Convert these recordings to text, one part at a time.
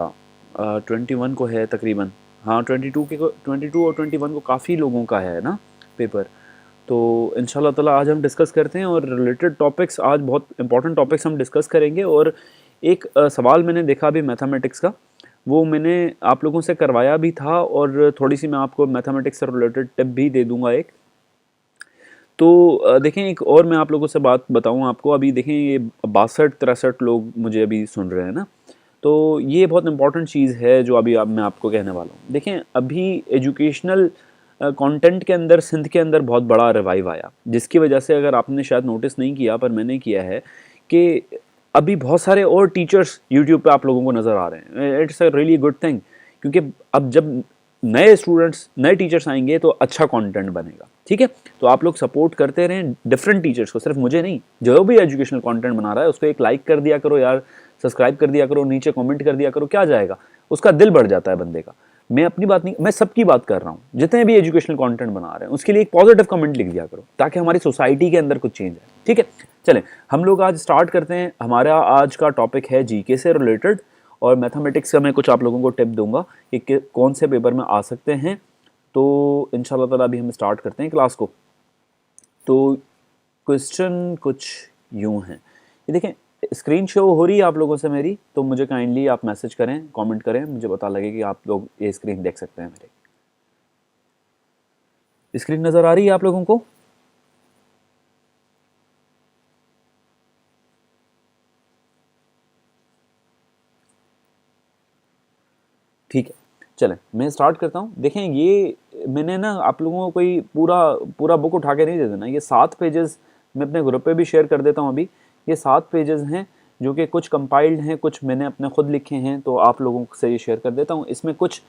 21 को है तकरीबन। हाँ 22 के 22 और 21 को काफ़ी लोगों का है ना पेपर। तो इंशाल्लाह ताला आज हम डिस्कस करते हैं और रिलेटेड टॉपिक्स, आज बहुत इंपॉर्टेंट टॉपिक्स हम डिस्कस करेंगे। और एक सवाल मैंने देखा अभी मैथमेटिक्स का, वो मैंने आप लोगों से करवाया भी था और थोड़ी सी मैं आपको मैथमेटिक्स से रिलेटेड टिप भी दे दूंगा एक। तो देखें, एक और मैं आप लोगों से बात बताऊं आपको, अभी देखें ये 62-63 लोग मुझे अभी सुन रहे हैं ना, तो ये बहुत इंपॉर्टेंट चीज़ है जो अभी मैं आपको कहने वाला हूँ। देखें, अभी एजुकेशनल कंटेंट के अंदर सिंध के अंदर बहुत बड़ा रिवाइव आया, जिसकी वजह से, अगर आपने शायद नोटिस नहीं किया पर मैंने किया है, कि अभी बहुत सारे और टीचर्स यूट्यूब पे आप लोगों को नज़र आ रहे हैं। It's a really good thing, क्योंकि अब जब नए स्टूडेंट्स, नए टीचर्स आएंगे तो अच्छा कंटेंट बनेगा। ठीक है, तो आप लोग सपोर्ट करते रहें डिफरेंट टीचर्स को, सिर्फ मुझे नहीं, जो भी एजुकेशनल कंटेंट बना रहा है उसको एक लाइक कर दिया करो यार, सब्सक्राइब कर दिया करो, नीचे कमेंट कर दिया करो, क्या जाएगा, उसका दिल बढ़ जाता है बंदे का। मैं अपनी बात नहीं, मैं सबकी बात कर रहा हूँ, जितने भी एजुकेशनल कंटेंट बना रहे हैं उसके लिए एक पॉजिटिव कमेंट लिख दिया करो, ताकि हमारी सोसाइटी के अंदर कुछ चेंज है। ठीक है, चलें हम लोग आज स्टार्ट करते हैं। हमारा आज का टॉपिक है जीके से रिलेटेड, और मैथमेटिक्स का मैं कुछ आप लोगों को टिप दूंगा कि कौन से पेपर में आ सकते हैं। तो इंशाल्लाह ताला अभी हम स्टार्ट करते हैं क्लास को। तो क्वेश्चन कुछ यूं हैं, ये देखें, स्क्रीन शो हो रही है आप लोगों से मेरी, तो मुझे काइंडली आप मैसेज करें, कमेंट करें, मुझे पता लगे कि आप लोग ये स्क्रीन देख सकते हैं। मेरी स्क्रीन नज़र आ रही है आप लोगों को? ठीक है, चलें मैं स्टार्ट करता हूँ। देखें, ये मैंने ना आप लोगों को कोई पूरा पूरा बुक उठा के नहीं दे देना, ये 7 पेजेस मैं अपने ग्रुप पे भी शेयर कर देता हूँ अभी। ये 7 पेजेस हैं, जो कि कुछ कंपाइल्ड हैं, कुछ मैंने अपने खुद लिखे हैं, तो आप लोगों से ये शेयर कर देता हूँ। इसमें कुछ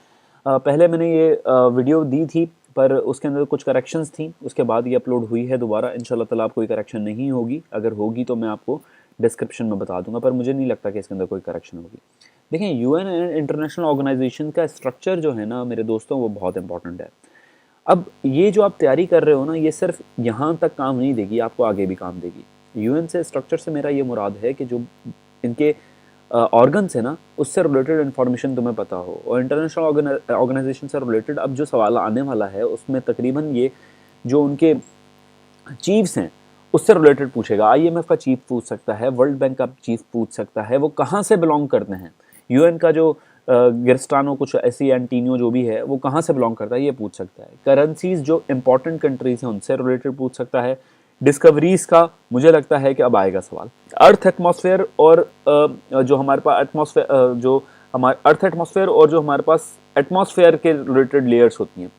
पहले मैंने ये वीडियो दी थी, पर उसके अंदर कुछ करेक्शंस थी, उसके बाद ये अपलोड हुई है दोबारा। इंशाल्लाह ताला आपको कोई करेक्शन नहीं होगी, अगर होगी तो मैं आपको डिस्क्रिप्शन में बता दूंगा, पर मुझे नहीं लगता कि इसके अंदर कोई करेक्शन होगी। देखें, यूएन इंटरनेशनल ऑर्गेनाइजेशन का स्ट्रक्चर जो है ना मेरे दोस्तों, वो बहुत इंपॉर्टेंट है। अब ये जो आप तैयारी कर रहे हो ना, ये सिर्फ यहाँ तक काम नहीं देगी, आपको आगे भी काम देगी। यूएन से स्ट्रक्चर से मेरा ये मुराद है कि जो इनके ऑर्गन्स है ना, उससे रिलेटेड इन्फॉर्मेशन तुम्हें पता हो। और इंटरनेशनल ऑर्गेनाइजेशन से रिलेटेड अब जो सवाल आने वाला है, उसमें तकरीबन ये जो उनके चीफ्स हैं उससे रिलेटेड पूछेगा। आईएमएफ का चीफ पूछ सकता है, वर्ल्ड बैंक का चीफ पूछ सकता है, वो कहाँ से बिलोंग करते हैं। यूएन का जो गिरस्टानो कुछ ऐसी एंटीनियो जो भी है, वो कहाँ से बिलोंग करता है, ये पूछ सकता है। करेंसीज जो इंपॉर्टेंट कंट्रीज हैं उनसे रिलेटेड पूछ सकता है। डिस्कवरीज का मुझे लगता है कि अब आएगा सवाल। अर्थ एटमॉस्फेयर और जो हमारे पास एटमॉस्फेयर, जो हमारे अर्थ एटमॉस्फेयर और जो हमारे पास एटमॉस्फेयर के रिलेटेड लेयर्स होती हैं,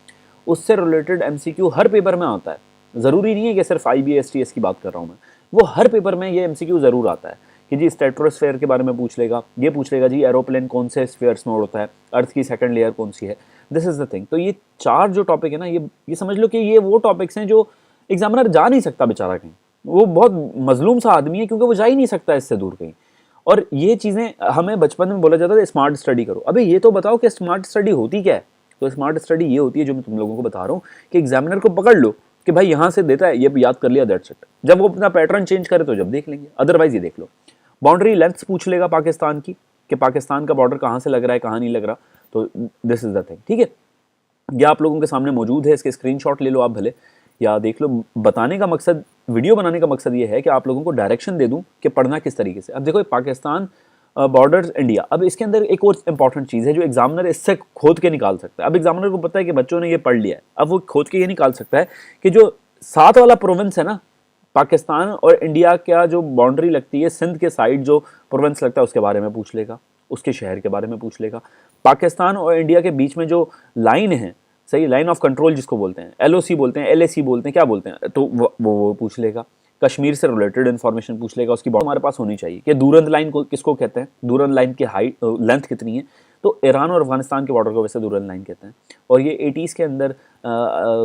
उससे रिलेटेड एमसीक्यू हर पेपर में आता है। ज़रूरी नहीं है कि सिर्फ IBSTS की बात कर रहा हूँ मैं, वो हर पेपर में ये एमसीक्यू ज़रूर आता है कि जी स्ट्रेटोस्फेयर के बारे में पूछ लेगा, ये पूछ लेगा जी एरोप्लेन कौन से स्फीयर्स में उड़ता है, अर्थ की सेकंड लेयर कौन सी है। This is the thing. तो ये 4 जो टॉपिक है ना, ये समझ लो कि ये वो टॉपिक्स हैं जो एग्जामिनर जा नहीं सकता बेचारा कहीं। वो बहुत मजलूम सा आदमी है, क्योंकि वो जा ही नहीं सकता इससे दूर कहीं। और ये चीज़ें हमें बचपन में बोला जाता था स्मार्ट स्टडी करो। अबे ये तो बताओ कि स्मार्ट स्टडी होती क्या है। तो स्मार्ट स्टडी ये होती है जो मैं तुम लोगों को बता रहा हूँ, कि एग्जामिनर को पकड़ लो कि भाई यहाँ से देता है, ये याद कर लिया, दैट्स इट। जब वो अपना पैटर्न चेंज करे तो जब देख लेंगे, अदरवाइज ये देख लो। बाउंड्री लेंथ्स पूछ लेगा पाकिस्तान की, कि पाकिस्तान का बॉर्डर कहाँ से लग रहा है, कहाँ नहीं लग रहा। तो दिस इज द थिंग। ठीक है, ये आप लोगों के सामने मौजूद है, इसके स्क्रीनशॉट ले लो आप भले, या देख लो। बताने का मकसद, वीडियो बनाने का मकसद ये है कि आप लोगों को डायरेक्शन दे दूं कि पढ़ना किस तरीके से। अब देखो, पाकिस्तान बॉर्डर इंडिया, अब इसके अंदर एक और इंपॉर्टेंट चीज़ है जो एग्जामिनर इससे खोद के निकाल सकता है। अब एग्जामिनर को पता है कि बच्चों ने ये पढ़ लिया है, अब वो खोद के ये निकाल सकता है कि जो साथ वाला प्रोविंस है ना, पाकिस्तान और इंडिया का जो बाउंड्री लगती है, सिंध के साइड जो प्रोविंस लगता है, उसके बारे में पूछ लेगा, उसके शहर के बारे में पूछ लेगा। पाकिस्तान और इंडिया के बीच में जो लाइन है, सही, लाइन ऑफ कंट्रोल जिसको बोलते हैं, LOC बोलते हैं, LAC बोलते हैं, क्या बोलते हैं, तो वो पूछ लेगा। कश्मीर से रिलेटेड इन्फॉर्मेशन पूछ लेगा, उसकी हमारे पास होनी चाहिए कि दूरंद लाइन को किसको कहते हैं, दूरंद लाइन की हाइट लेंथ कितनी है। तो ईरान और अफगानिस्तान के बॉर्डर को वैसे दूरंद लाइन कहते हैं। और ये 80s के अंदर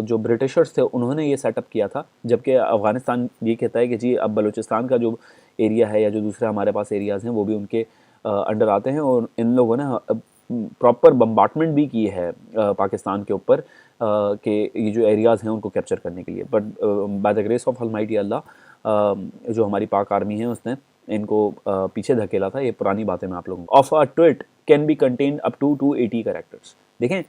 जो ब्रिटिशर्स थे उन्होंने ये सेटअप किया था, जबकि अफगानिस्तान ये कहता है कि जी अब बलूचिस्तान का जो एरिया है या जो दूसरे हमारे पास एरियाज़ हैं वो भी उनके अंडर आते हैं। और इन लोगों ने प्रॉपर बम्बार्टमेंट भी की है पाकिस्तान के ऊपर, कि ये जो एरियाज़ हैं उनको कैप्चर करने के लिए। But by the grace of almighty Allah, जो हमारी पाक आर्मी है उसने इनको पीछे धकेला था, ये पुरानी बातें मैं आप लोगों को। Of a tweet can be contained up to 280 characters. देखें,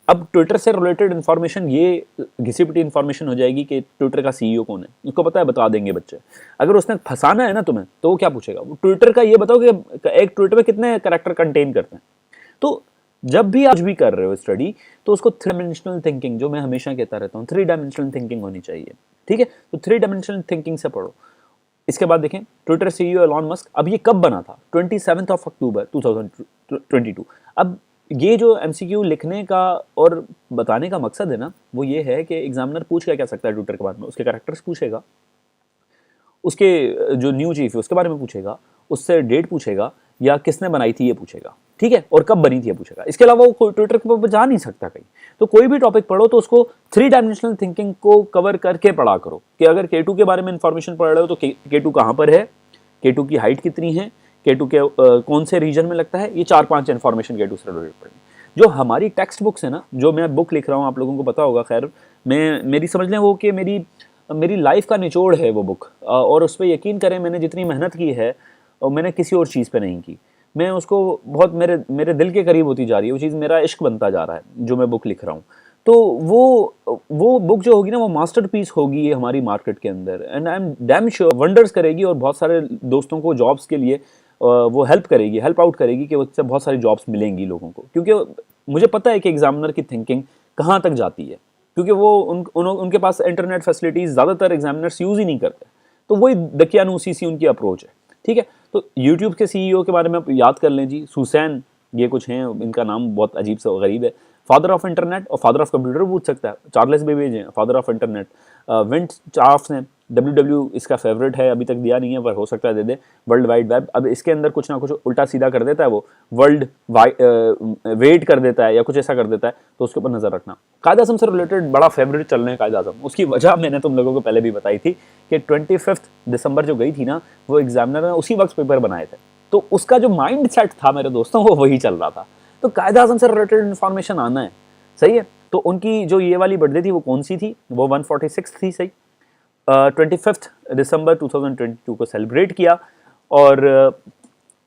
अब ट्विटर से रिलेटेड इन्फॉर्मेशन ये घिसी पिटी इन्फॉर्मेशन हो जाएगी कि ट्विटर का सीईओ कौन है, उसको पता है, बता देंगे बच्चे। अगर उसने फंसाना है ना तुम्हें, तो वो क्या पूछेगा, वो ट्विटर का ये बताओ कि एक ट्वीट में कितने कैरेक्टर कंटेन करते हैं। तो जब भी आप भी कर रहे हो स्टडी, तो उसको 3 डायमेंशनल थिंकिंग, जो मैं हमेशा कहता रहता हूँ, 3 डायमेंशनल थिंकिंग होनी चाहिए, ठीक है। तो 3 डायमेंशनल थिंकिंग से पढ़ो। इसके बाद देखें, ट्विटर सीईओ एलॉन मस्क, अब ये कब बना था, 27 अक्टूबर 2022। अब ये जो एमसीक्यू लिखने का और बताने का मकसद है ना, वो ये है कि एग्जामिनर पूछ क्या सकता है ट्विटर के बारे में, उसके कैरेक्टर्स पूछेगा, उसके जो न्यू चीफ है उसके बारे में पूछेगा, उससे डेट पूछेगा, या किसने बनाई थी ये पूछेगा, ठीक है, और कब बनी थी ये पूछेगा। इसके अलावा वो ट्विटर के ऊपर जा नहीं सकता कहीं। तो कोई भी टॉपिक पढ़ो तो उसको 3 डायमेंशनल थिंकिंग को कवर करके पढ़ा करो, कि अगर K2 के बारे में इंफॉर्मेशन पढ़ रहे हो तो K2 कहाँ पर है, K2 की हाइट कितनी है, K2 के कौन से रीजन में लगता है, ये 4-5 इन्फॉर्मेशन K2 से रिलेटेड पढ़नी। जो हमारी टेक्स्ट बुक्स है ना, जो मैं बुक लिख रहा हूँ, आप लोगों को पता होगा, खैर मेरी समझ लें वो कि मेरी लाइफ का निचोड़ है वो बुक, और उस पर यकीन करें मैंने जितनी मेहनत की है और मैंने किसी और चीज़ पे नहीं की। मैं उसको बहुत मेरे दिल के करीब होती जा रही है, वो चीज़ मेरा इश्क बनता जा रहा है जो मैं बुक लिख रहा हूँ। तो वो बुक जो होगी ना, वो मास्टरपीस होगी हमारी मार्केट के अंदर, and I am damn sure wonders करेगी, और बहुत सारे दोस्तों को जॉब्स के लिए वो हेल्प आउट करेगी, कि उससे बहुत सारी जॉब्स मिलेंगी लोगों को। क्योंकि मुझे पता है कि एग्जामिनर की थिंकिंग कहाँ तक जाती है, क्योंकि वो उनके पास इंटरनेट फैसिलिटीज़ ज़्यादातर एग्जामिनर्स यूज़ ही नहीं करते। तो वही दकियानूसी सी उनकी अप्रोच है, ठीक है। तो यूट्यूब के सीईओ के बारे में आप याद कर लें जी, सुसैन ये कुछ हैं, इनका नाम बहुत अजीब सा गरीब है। फादर ऑफ इंटरनेट और फादर ऑफ कंप्यूटर पूछ सकता है, चार्ल्स बेबेज हैं फादर ऑफ इंटरनेट। विंट चार्ल्स हैं, डब्ल्यू इसका फेवरेट है, अभी तक दिया नहीं है पर हो सकता है दे दे। वर्ल्ड वाइड वेब, अब इसके अंदर कुछ ना कुछ उल्टा सीधा कर देता है, वो वर्ल्ड वेट कर देता है या कुछ ऐसा कर देता है, तो उसके ऊपर नजर रखना। कायद आज़म से रिलेटेड बड़ा फेवरेट चल रहे हैं कायद आज़म, उसकी वजह मैंने तुम लोगों को पहले भी बताई थी कि 25 दिसंबर जो गई थी ना, वो एग्जामिनर ने उसी वक्त पेपर बनाए थे, तो उसका जो माइंड सेट था मेरे दोस्तों वो वही चल रहा था। तो कायद आज़म से रिलेटेड इन्फॉर्मेशन आना है, सही है। तो उनकी जो ये वाली बर्थडे थी वो कौन सी थी, वो 146 थी, सही। 25 दिसंबर 2022 को सेलिब्रेट किया, और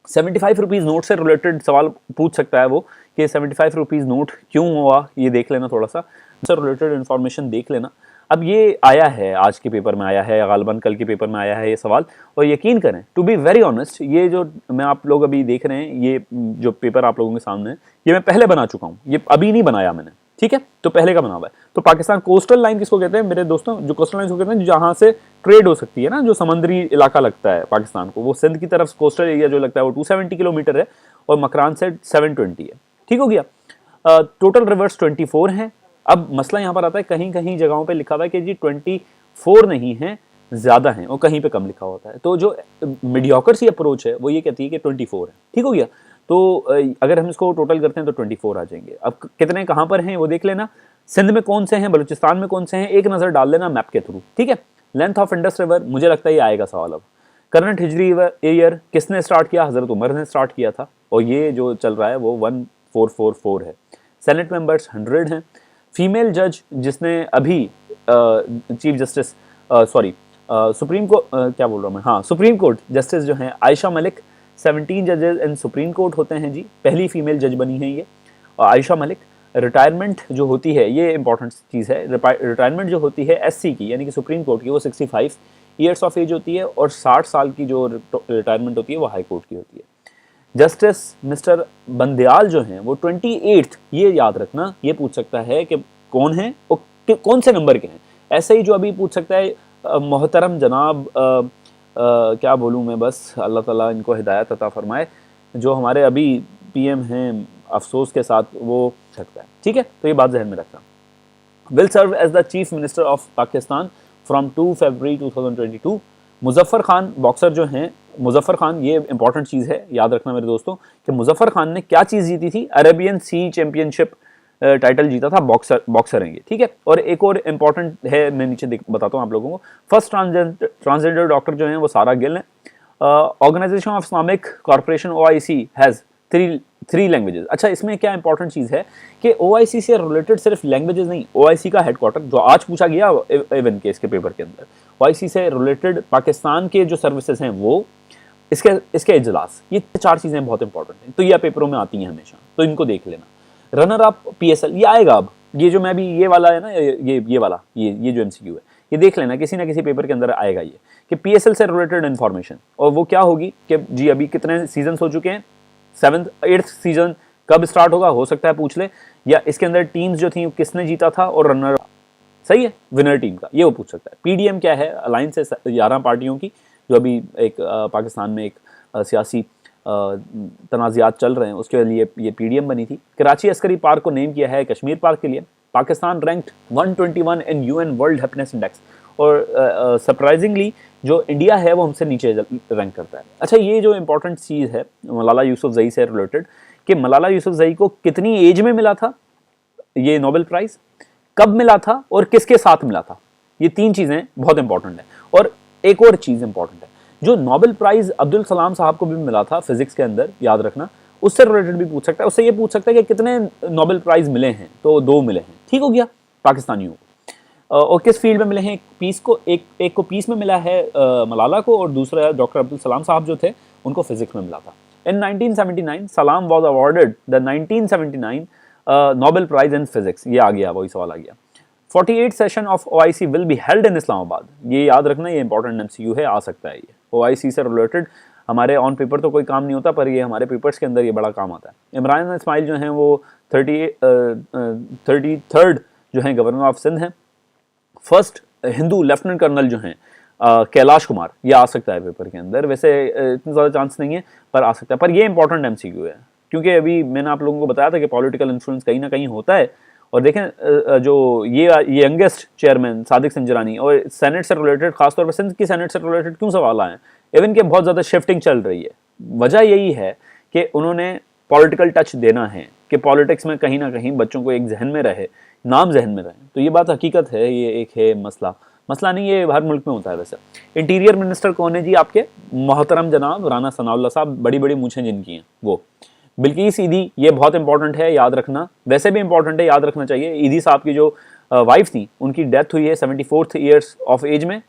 75 रुपीज़ नोट से रिलेटेड सवाल पूछ सकता है वो, कि 75 रुपीज़ नोट क्यों हुआ, ये देख लेना, थोड़ा सा से रिलेटेड इन्फॉर्मेशन देख लेना। अब ये आया है, आज के पेपर में आया है, गालिबन कल के पेपर में आया है ये सवाल, और यकीन करें, टू बी वेरी ऑनेस्ट, ये जो मैं आप लोग अभी देख रहे हैं, ये जो पेपर आप लोगों के सामने है, ये मैं पहले बना चुका हूँ, ये अभी नहीं बनाया मैंने, ठीक है। तो पहले का बना हुआ है। तो पाकिस्तान कोस्टल लाइन किसको कहते हैं मेरे दोस्तों, जो कोस्टल लाइन को कहते हैं जहाँ से ट्रेड हो सकती है ना, जो समुद्री इलाका लगता है पाकिस्तान को, वो सिंध की तरफ कोस्टल एरिया जो लगता है वो 270 किलोमीटर है, और मकरान से 720 है, ठीक हो गया। टोटल रिवर्स 24 हैं। अब मसला यहाँ पर आता है, कहीं कहीं जगहों पे लिखा हुआ है कि जी 24 नहीं है, ज़्यादा हैं, और कहीं पे कम लिखा होता है। तो जो मीडियोकर सी अप्रोच है वो ये कहती है कि 24 है, ठीक हो गया। तो अगर हम इसको टोटल करते हैं तो 24 आ जाएंगे। अब कितने कहाँ पर हैं वो देख लेना, सिंध में कौन से हैं, बलूचिस्तान में कौन से हैं, एक नज़र डाल लेना मैप के थ्रू, ठीक है। लेंथ ऑफ इंडस रिवर, मुझे लगता है ये आएगा सवाल। अब करंट हिजरी ईयर किसने स्टार्ट किया, हज़रत उमर ने स्टार्ट किया था, और ये जो चल रहा है वो 1444 है। सेनेट मेंबर्स 100 हैं। फीमेल जज जिसने अभी चीफ जस्टिस सुप्रीम कोर्ट क्या बोल रहा हूँ मैं, हाँ, सुप्रीम कोर्ट जस्टिस जो हैं आयशा मलिक, 17 जजेस इन सुप्रीम कोर्ट होते हैं जी, पहली फीमेल जज बनी है ये आयशा मलिक। रिटायरमेंट जो होती है, ये इंपॉर्टेंट चीज़ है, रिटायरमेंट जो होती है एससी की, यानी कि सुप्रीम कोर्ट की, वो 65 ईयर्स ऑफ एज होती है, और 60 साल की जो रिटायरमेंट होती है वो हाई कोर्ट की होती है। जस्टिस मिस्टर बंदयाल जो हैं वो 28th, ये याद रखना, ये पूछ सकता है कि कौन है और कौन से नंबर के हैं। ऐसे ही जो अभी पूछ सकता है मोहतरम जनाब क्या बोलूँ मैं, बस अल्लाह ताला इनको हिदायत अता फरमाए, जो हमारे अभी पीएम हैं, अफसोस के साथ वो सकता है, ठीक है। तो ये बात जहन में रखना। Will serve as the chief minister of Pakistan from 2 February 2022। Muzaffar Khan boxer जो हैं, मुजफ्फर खान, ये इंपॉर्टेंट चीज़ है, याद रखना मेरे दोस्तों, कि मुजफ्फर खान ने क्या चीज़ जीती थी, अरेबियन सी चैंपियनशिप टाइटल जीता था, बॉक्सर हैं ये, ठीक है। और एक और इम्पॉर्टेंट है, मैं नीचे बताता हूँ आप लोगों को। फर्स्ट ट्रांसजेंडर डॉक्टर जो हैं वो सारा गिल हैं। Organisation of Islamic corporation OIC has three languages. अच्छा, इसमें क्या इंपॉर्टेंट चीज़ है कि OIC से रिलेटेड सिर्फ लैंग्वेजेस नहीं, OIC का हेडक्वार्टर जो आज पूछा गया इवन के इसके पेपर के अंदर, OIC से रिलेटेड पाकिस्तान के जो सर्विसेज हैं वो, इसके इसके इजलास, ये 4 चीज़ें बहुत इंपॉर्टेंट हैं, तो ये पेपरों में आती हैं हमेशा, तो इनको देख लेना। रनर अप पीएसएल ये आएगा अब, ये जो मैं भी ये वाला है ना, ये वाला ये जो एमसीक्यू है, ये देख लेना, किसी ना किसी पेपर के अंदर आएगा ये, कि पीएसएल से रिलेटेड इन्फॉर्मेशन। और वो क्या होगी कि जी अभी कितने सीजन हो चुके हैं, 7th 8th सीजन कब स्टार्ट होगा, हो सकता है पूछ ले, या इसके अंदर टीम्स जो थी किसने जीता था और रनर सही है विनर टीम का, ये वो पूछ सकता है। पीडीएम क्या है, अलायंस है 11 पार्टियों की, जो अभी एक पाकिस्तान में एक सियासी तनाज़ात चल रहे हैं, उसके लिए ये पीडीएम बनी थी। कराची अस्करी पार्क को नेम किया है कश्मीर पार्क के लिए। पाकिस्तान रैंक्ड 121 इन यूएन वर्ल्ड हैप्पीनेस इंडेक्स, और सरप्राइजिंगली जो इंडिया है वो हमसे नीचे रैंक करता है। अच्छा, ये जो इंपॉर्टेंट चीज़ है मलाला यूसुफजई से रिलेटेड, कि मलाला यूसुफजई को कितनी एज में मिला था ये नोबेल प्राइज़, कब मिला था और किसके साथ मिला था, ये 3 चीज़ें बहुत इंपॉर्टेंट है। और एक और चीज़ इंपॉर्टेंट है, जो नोबेल प्राइज़ अब्दुल कलाम साहब को भी मिला था फिजिक्स के अंदर, याद रखना, उससे रिलेटेड भी पूछ सकता है। उससे ये पूछ सकता है कि कितने नोबेल प्राइज़ मिले हैं, तो 2 मिले हैं, ठीक हो गया पाकिस्तानियों को। और किस फील्ड में मिले हैं, एक को पीस में मिला है मलाला को, और दूसरा डॉक्टर अब्दुल कलाम साहब जो थे उनको फिजिक्स में मिला था। In 1979 Salam was awarded the 1979 Nobel prize in physics, ये आ गया, वही सवाल आ गया। 48 session of OIC will be held in Islamabad, ये याद रखना, ये इंपॉर्टेंट MCQ है, आ सकता है ये। OIC से रिलेटेड हमारे ऑन पेपर तो कोई काम नहीं होता, पर ये हमारे पेपर्स के अंदर ये बड़ा काम आता है। इमरान इस्माइल जो हैं वो 33rd जो हैं गवर्नर ऑफ सिंध हैं। फर्स्ट हिंदू लेफ्टिनेंट कर्नल जो हैं कैलाश कुमार, ये आ सकता है पेपर के अंदर, वैसे इतने ज़्यादा चांस नहीं है पर आ सकता है, पर ये इंपॉर्टेंट MCQ है, क्योंकि अभी मैंने आप लोगों को बताया था कि पॉलिटिकल इन्फ्लुएंस कहीं ना कहीं होता है। और देखें जो ये यंगेस्ट चेयरमैन सादिक संजरानी, और सेनेट से रिलेटेड, खासतौर पर सिंध की सेनेट से रिलेटेड क्यों सवाल आए, इवन के बहुत ज़्यादा शिफ्टिंग चल रही है, वजह यही है कि उन्होंने पॉलिटिकल टच देना है, कि पॉलिटिक्स में कहीं ना कहीं बच्चों को एक जहन में रहे, नाम जहन में रहे। तो ये बात हकीकत है, ये एक है मसला नहीं, ये हर मुल्क में होता है। वैसे इंटीरियर मिनिस्टर कौन है जी आपके, मोहतरम जनाब राना सनाउल्लाह साहब, बड़ी बड़ी मूछें जिनकी हैं वो। बिल्किस ईदी, ये बहुत इंपॉर्टेंट है, याद रखना, वैसे भी इंपॉर्टेंट है, याद रखना चाहिए। ईदी साहब की जो वाइफ थी उनकी डेथ हुई है 74th ईयर्स ऑफ एज में,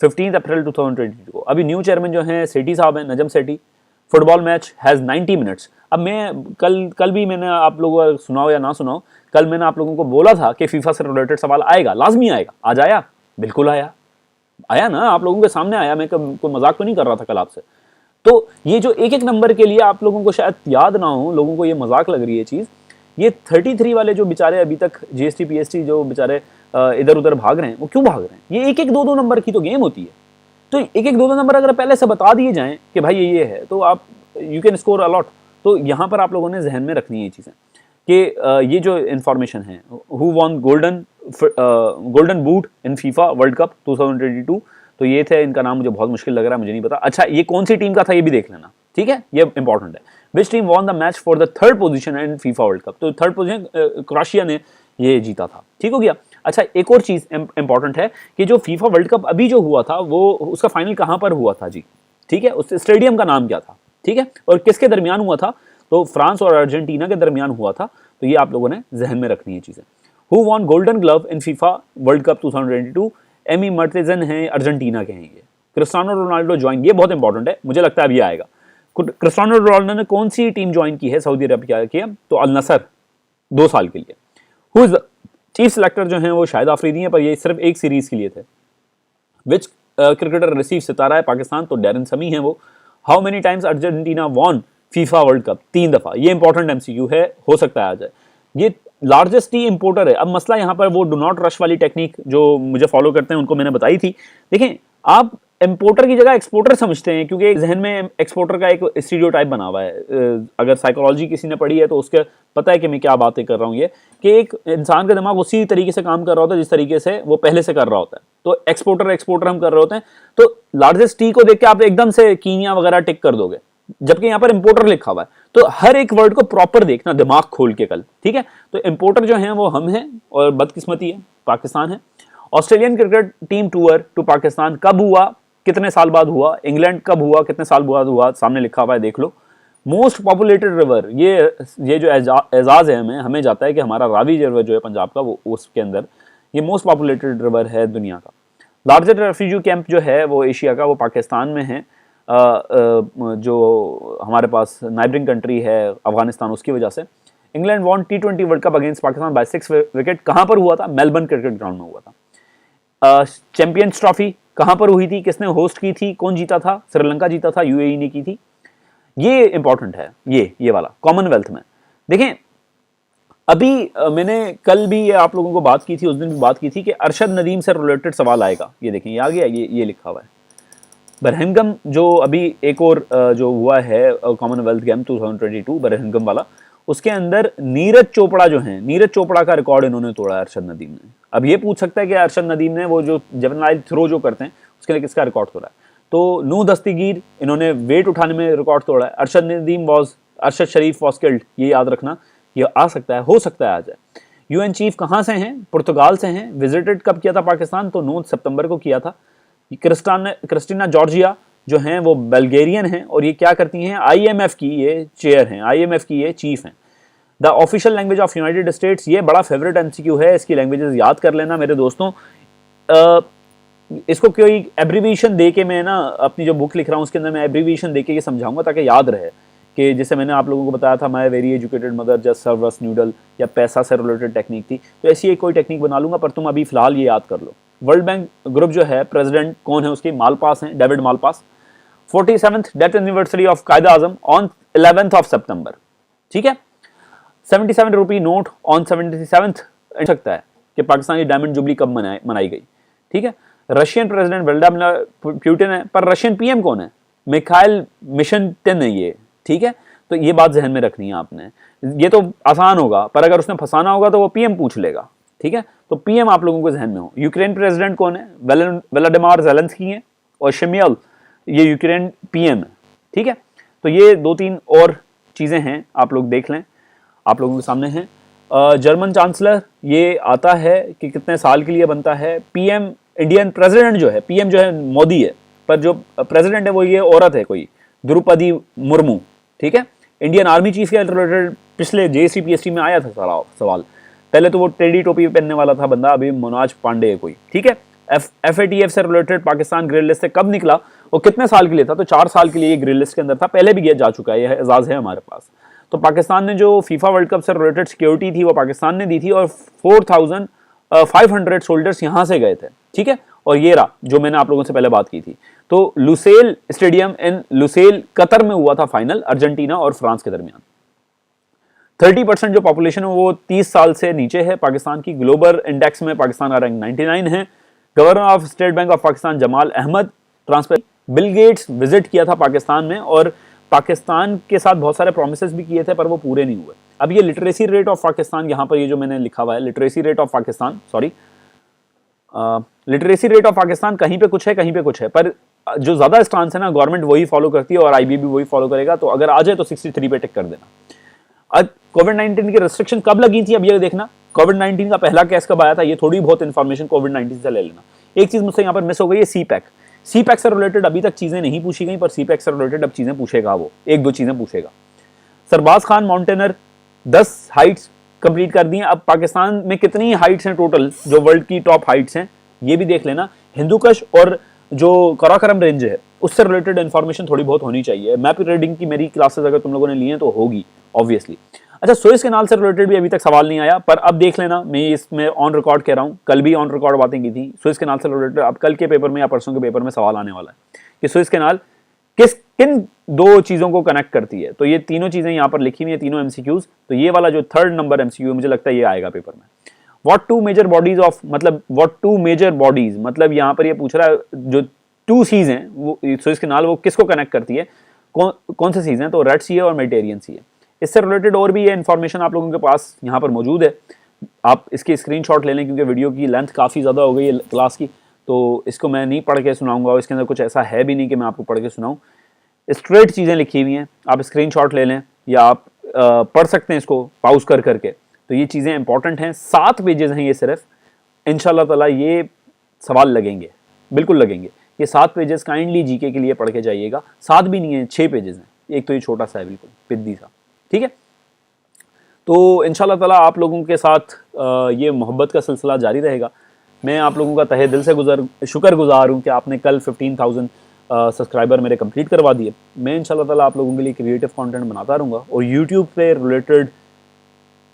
15 अप्रैल 2022 को। अभी न्यू चेयरमैन जो हैं सेठी साहब हैं, Najam Sethi. Football match has 90 minutes. अब मैं कल भी मैंने आप लोगों को सुनाओ या ना सुनाओ, कल मैंने आप लोगों को बोला था कि फीफा से रिलेटेड सवाल आएगा, लाजमी आएगा। आज आया, बिल्कुल आया ना, आप लोगों के सामने आया, मैं कोई मजाक तो नहीं कर रहा था कल आपसे। तो ये जो एक नंबर के लिए आप लोगों को शायद याद ना हो, लोगों को ये मजाक लग रही है चीज़, ये 33 वाले जो बेचारे अभी तक GST PST जो बेचारे इधर उधर भाग रहे हैं, वो क्यों भाग रहे हैं? ये एक 2 नंबर की तो गेम होती है। तो एक 2 नंबर अगर पहले से बता दिए जाएं कि भाई ये है, तो आप यू कैन स्कोर अलॉट। तो यहाँ पर आप लोगों ने जहन में रखनी है ये चीज़ें, कि ये जो इन्फॉर्मेशन है, who won golden boot in FIFA world cup 2022, तो ये थे, इनका नाम मुझे बहुत मुश्किल लग रहा है, मुझे नहीं पता। अच्छा, ये कौन सी टीम का था ये भी देख लेना, ठीक है, ये इंपॉर्टेंट है। Which team won the match for the 3rd position in FIFA world cup, तो 3rd पोजीशन क्रोएशिया ने ये जीता था, ठीक हो गया। अच्छा, एक और चीज़ इंपॉर्टेंट है कि जो फीफा वर्ल्ड कप अभी जो हुआ था, वो उसका फाइनल कहाँ पर हुआ था जी, ठीक है, उस स्टेडियम का नाम क्या था, ठीक है, और किसके दरमियान हुआ था, तो फ्रांस और अर्जेंटीना के दरमियान हुआ था। तो ये आप लोगों ने जहन में रखनी है चीज़ें। Who won golden glove in FIFA world cup 2022, Emi Martinez हैं, अर्जेंटीना के हैं ये। क्रिस्टियानो रोनाल्डो ज्वाइन, ये बहुत इंपॉर्टेंट है, मुझे लगता है अभी आएगा। क्रिस्टियानो रोनाल्डो ने कौन सी टीम ज्वाइन की है सऊदी अरबिया की, तो अल नसर, 2 साल के लिए। हु इज चीफ सेलेक्टर जो हैं वो शाहिद आफरीदी हैं, पर ये सिर्फ एक सीरीज के लिए थे। विच क्रिकेटर रिसीव सितारा है पाकिस्तान, तो डैरन समी है वो। How many times Argentina won FIFA world cup, 3 दफा। ये इंपॉर्टेंट MCQ है, हो सकता है आ जाए। ये लार्जेस्ट टी इंपोर्टर है। अब मसला यहाँ पर वो डू नॉट रश वाली टेक्निक जो मुझे फॉलो करते हैं उनको मैंने बताई थी। देखें, आप इंपोर्टर की जगह एक्सपोर्टर समझते हैं, क्योंकि जहन में एक्सपोर्टर का एक स्टीरियोटाइप बना हुआ है। अगर साइकोलॉजी किसी ने पढ़ी है तो उसके पता है कि मैं क्या बातें कर रहा हूँ, ये कि एक इंसान का दिमाग उसी तरीके से काम कर रहा होता है जिस तरीके से वो पहले से कर रहा होता है। तो एक्सपोर्टर हम कर रहे होते हैं, तो लार्जेस्ट टी को देख के आप एकदम से कीनिया वगैरह टिक कर दोगे, जबकि यहाँ पर इंपोर्टर लिखा हुआ है। तो हर एक वर्ड को प्रॉपर देखना, दिमाग खोल के कल, ठीक है। तो इंपोर्टर जो है वो हम हैं, और बदकिस्मती है पाकिस्तान है। Australian cricket team tour to Pakistan कब हुआ, कितने साल बाद हुआ? इंग्लैंड कब हुआ, कितने साल बाद हुआ? सामने लिखा हुआ है, देख लो। मोस्ट पॉपुलेटेड रिवर, ये जो एजाज है हमें जाता है कि हमारा रावी रिवर जो है पंजाब का, वो उसके अंदर ये मोस्ट पॉपुलेटेड रिवर है दुनिया का। लार्जेस्ट रेफ्यूजी कैंप जो है वो एशिया का, वो पाकिस्तान में है। जो हमारे पास नाइबरिंग कंट्री है अफगानिस्तान, उसकी वजह से। England won T20 world cup against Pakistan by 6 wicket. कहाँ पर हुआ था? मेलबर्न क्रिकेट ग्राउंड में हुआ था। चैंपियंस ट्रॉफी कहाँ पर हुई थी? किसने होस्ट की थी? कौन जीता था? श्रीलंका जीता था, यूएई ने की थी। ये इंपॉर्टेंट है, ये वाला कॉमनवेल्थ में। देखें, अभी मैंने कल भी ये आप लोगों को बात की थी, उस दिन भी बात की थी कि अरशद नदीम से रिलेटेड सवाल आएगा। ये देखें, ये आ गया, ये लिखा हुआ है। बरहमगम जो अभी एक और जो हुआ है कॉमनवेल्थ गेम 2022 बरहमगम वाला, उसके अंदर नीरज चोपड़ा जो है, नीरज चोपड़ा का रिकॉर्ड इन्होंने तोड़ा है अरशद नदीम ने। अब ये पूछ सकता है कि अरशद नदीम ने वो जो जेवलिन थ्रो जो करते हैं उसके लिए किसका रिकॉर्ड तोड़ा है? तो नू दस्तगीर, इन्होंने वेट उठाने में रिकॉर्ड तोड़ा है। अरशद शरीफ वॉज किल्ड, ये याद रखना, ये आ सकता है, हो सकता है आ जाए। यूएन चीफ कहाँ से हैं? पुर्तगाल से हैं। विजिटेड कब किया था पाकिस्तान? तो 9 सितंबर को किया था। क्रिस्टीना जॉर्जिया जो हैं वो बल्गेरियन हैं और ये क्या करती हैं? आईएमएफ की ये चेयर हैं, आईएमएफ की ये चीफ हैं। The official language of United states, ये बड़ा फेवरेट एमसीक्यू है, इसकी लैंग्वेजेस याद कर लेना मेरे दोस्तों। इसको कोई एब्रीविएशन दे के मैं ना अपनी जो बुक लिख रहा हूँ उसके अंदर मैं एब्रीविएशन दे के ये समझाऊंगा ताकि याद रहे कि जैसे मैंने आप लोगों को बताया था my very educated mother just serve us noodle, या पैसा से रिलेटेड टेक्निक थी, तो ऐसी एक कोई टेक्निक बना लूंगा, पर तुम अभी फिलहाल ये याद कर लो। वर्ल्ड बैंक ग्रुप जो है, प्रेसिडेंट कौन है उसके? मालपास हैं, David Malpass. 47th death anniversary of Quaid Azam on 11th of September। ठीक है, 77 रुपी नोट ऑन 77th सकता है कि पाकिस्तान की डायमंड जुबली कब मनाई गई। ठीक है, रशियन प्रेसिडेंट व्लादिमीर पुतिन है, पर रशियन पीएम कौन है? मिखाइल मिशनटिन है ये। ठीक है, तो ये बात जहन में रखनी है आपने। ये तो आसान होगा, पर अगर उसने फंसाना होगा तो वो पीएम पूछ लेगा। ठीक है, तो पीएम आप लोगों को जहन में हो। यूक्रेन प्रेसिडेंट कौन है? व्लादिमीर ज़ेलेंस्की हैं, और शिमियल ये यूक्रेन पीएम है। ठीक है, तो ये 2-3 और चीजें हैं, आप लोग देख लें, आप लोगों के सामने हैं। जर्मन चांसलर ये आता है कि कितने साल के लिए बनता है। पीएम, इंडियन प्रेसिडेंट जो है, पीएम जो है मोदी है, पर जो प्रेसिडेंट है वो ये औरत है कोई, द्रौपदी मुर्मू। ठीक है, इंडियन आर्मी चीफ के रिलेटेड पिछले JCPSC में आया था सारा सवाल। पहले तो वो टेडी टोपी पहनने वाला था बंदा, अभी मनोज पांडे है कोई। ठीक है, FATF से रिलेटेड पाकिस्तान ग्रे लिस्ट से कब निकला, वो कितने साल के लिए था? तो 4 साल के लिए ये ग्रे लिस्ट के अंदर था, पहले भी गया जा चुका है, यह एजाज है हमारे पास। तो पाकिस्तान ने जो फीफा वर्ल्ड कप से रिलेटेड सिक्योरिटी थी वो पाकिस्तान ने दी थी, और 4500 सोल्जर्स यहां से गए थे। ठीक है, और ये रहा जो मैंने आप लोगों से पहले बात की थी। तो लुसेल स्टेडियम इन लुसेल कतर में हुआ था फाइनल, अर्जेंटीना और फ्रांस के दरमियान। 30% जो पॉपुलेशन है वो 30 साल से नीचे है पाकिस्तान की। ग्लोबल इंडेक्स में पाकिस्तान का रैंक 99 है। Governor of state bank of Pakistan Jamal Ahmad transfer. Bill Gates visit किया था पाकिस्तान में, और पाकिस्तान के साथ बहुत सारे प्रोमिसेस भी किए थे, पर वो पूरे नहीं हुए। अब ये लिटरेसी रेट ऑफ पाकिस्तान, यहाँ पर ये जो मैंने लिखा हुआ है literacy rate of Pakistan, sorry literacy rate of Pakistan, कहीं पे कुछ है कहीं पे कुछ है, पर जो ज्यादा स्टांस है ना गवर्नमेंट वही फॉलो करती है और IB भी वही फॉलो करेगा। तो अगर आ जाए तो 63 पे टिक कर देना। आज कोविड-19 की रेस्ट्रिक्शन कब लगी थी, अब ये देखना। कोविड-19 का पहला केस कब आया था, ये थोड़ी बहुत इंफॉर्मेशन कोविड-19 से ले लेना। एक चीज मुझसे यहाँ पर मिस हो गई है, CPEC से रिलेटेड अभी तक चीजें नहीं पूछी गई, पर CPEC से रिलेटेड अब चीजें पूछेगा, वो 1-2 चीजें पूछेगा। सरबाज खान माउंटेनर 10 हाइट्स कंप्लीट कर दी हैं। अब पाकिस्तान में कितनी हाइट्स हैं टोटल, जो वर्ल्ड की टॉप हाइट्स हैं, ये भी देख लेना। हिंदुकुश और जो कराकोरम रेंज है उससे रिलेटेड इंफॉर्मेशन थोड़ी बहुत होनी चाहिए। मैप रीडिंग की मेरी क्लासेस अगर तुम लोगों ने ली हैं तो होगी ऑब्वियसली। अच्छा, सुएज कैनाल से रिलेटेड भी अभी तक सवाल नहीं आया, पर अब देख लेना, मैं इसमें ऑन रिकॉर्ड कह रहा हूँ, कल भी ऑन रिकॉर्ड बातें की थी। सुएज कैनाल से रिलेटेड अब कल के पेपर में या परसों के पेपर में सवाल आने वाला है कि सुएज कैनाल किन 2 चीजों को कनेक्ट करती है। तो ये तीनों चीजें यहाँ पर लिखी हुई है, तीनों MCQs। तो ये वाला जो 3rd नंबर MCQ मुझे लगता है ये आएगा पेपर में। What two major bodies of, मतलब व्हाट टू मेजर बॉडीज, मतलब यहाँ पर ये पूछ रहा है जो 2 सीज हैं वो सुएज कैनाल वो किसको कनेक्ट करती है, कौन से सीज हैं? तो रेड सी है और मेडिटेरियन सी है। इससे रिलेटेड और भी ये इन्फॉर्मेशन आप लोगों के पास यहाँ पर मौजूद है, आप इसकी स्क्रीनशॉट ले लें, क्योंकि वीडियो की लेंथ काफ़ी ज़्यादा हो गई है क्लास की, तो इसको मैं नहीं पढ़ के सुनाऊंगा, और इसके अंदर कुछ ऐसा है भी नहीं कि मैं आपको पढ़ के सुनाऊं। स्ट्रेट चीज़ें लिखी हुई हैं, आप स्क्रीनशॉट ले लें या आप पढ़ सकते हैं इसको पाउज कर करके। तो ये चीज़ें इंपॉर्टेंट हैं। 7 पेजेस हैं ये सिर्फ, इंशाल्लाह ताला ये सवाल लगेंगे, बिल्कुल लगेंगे। ये 7 पेजेस काइंडली जीके के लिए पढ़ के जाइएगा। 7 भी नहीं है, 6 पेजेस हैं, एक तो ये छोटा सा है बिल्कुल पिद्दी सा। ठीक है, तो इंशाल्लाह ताला आप लोगों के साथ ये मोहब्बत का सिलसिला जारी रहेगा। मैं आप लोगों का तहे दिल से शुक्रगुजार हूँ कि आपने कल 15,000 सब्सक्राइबर मेरे कंप्लीट करवा दिए। मैं इंशाल्लाह ताला आप लोगों के लिए क्रिएटिव कंटेंट बनाता रहूँगा और यूट्यूब पे रिलेटेड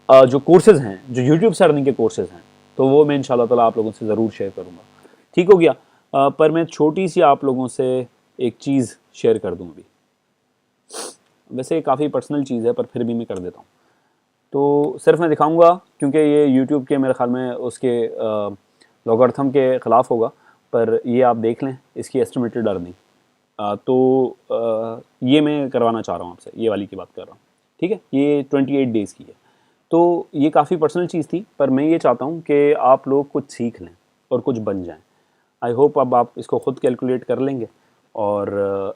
जो कोर्सेज हैं, जो यूट्यूब से अर्निंग के कोर्सेज हैं, तो वो मैं इंशाल्लाह ताला आप लोगों से ज़रूर शेयर करूँगा। ठीक हो गया। पर मैं छोटी सी आप लोगों से एक चीज़ शेयर कर दूँ अभी। वैसे काफ़ी पर्सनल चीज़ है पर फिर भी मैं कर देता हूँ। तो सिर्फ मैं दिखाऊंगा क्योंकि ये यूट्यूब के मेरे ख्याल में उसके लॉगरिथम के ख़िलाफ़ होगा, पर ये आप देख लें इसकी एस्टिमेटेड अर्निंग। ये मैं करवाना चाह रहा हूँ आपसे, ये वाली की बात कर रहा हूँ। ठीक है, ये 28 डेज़ की है। तो ये काफ़ी पर्सनल चीज़ थी, पर मैं ये चाहता हूँ कि आप लोग कुछ सीख लें और कुछ बन जाएं। आई होप अब आप इसको ख़ुद कैलकुलेट कर लेंगे और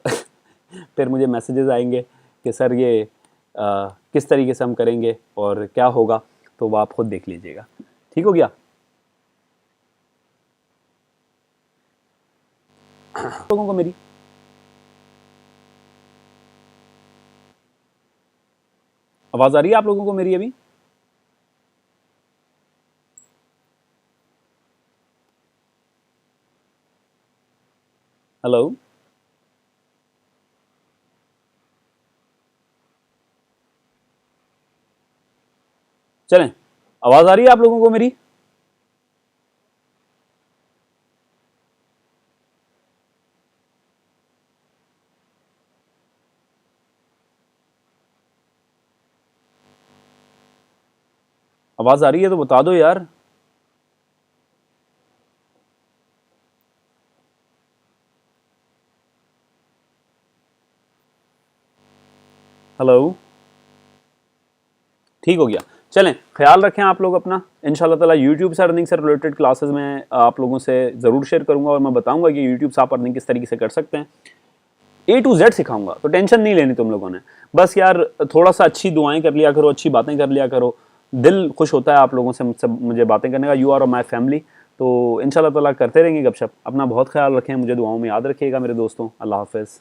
फिर मुझे मैसेजेस आएंगे कि सर ये किस तरीके से हम करेंगे और क्या होगा, तो वो आप खुद देख लीजिएगा। ठीक हो गया। लोगों को मेरी आवाज़ आ रही है आप लोगों को मेरी अभी? हेलो, चलें, आवाज़ आ रही है आप लोगों को मेरी? आवाज़ आ रही है तो बता दो यार। हेलो, ठीक हो गया। चलें, ख्याल रखें आप लोग अपना। इंशाल्लाह ताला यूट्यूब से अर्निंग से रिलेटेड क्लासेस में आप लोगों से ज़रूर शेयर करूंगा और मैं बताऊंगा कि यूट्यूब से आप अर्निंग किस तरीके से कर सकते हैं। A to Z सिखाऊंगा, तो टेंशन नहीं लेनी तुम लोगों ने। बस यार थोड़ा सा अच्छी दुआएं कर लिया करो, अच्छी बातें कर लिया करो। दिल खुश होता है आप लोगों से मुझे बातें करने का। You are my family. तो इंशाल्लाह ताला करते रहेंगे गपशप। अपना बहुत ख्याल रखें, मुझे दुआओं में याद रखिएगा मेरे दोस्तों। अल्लाह हाफ़िज़।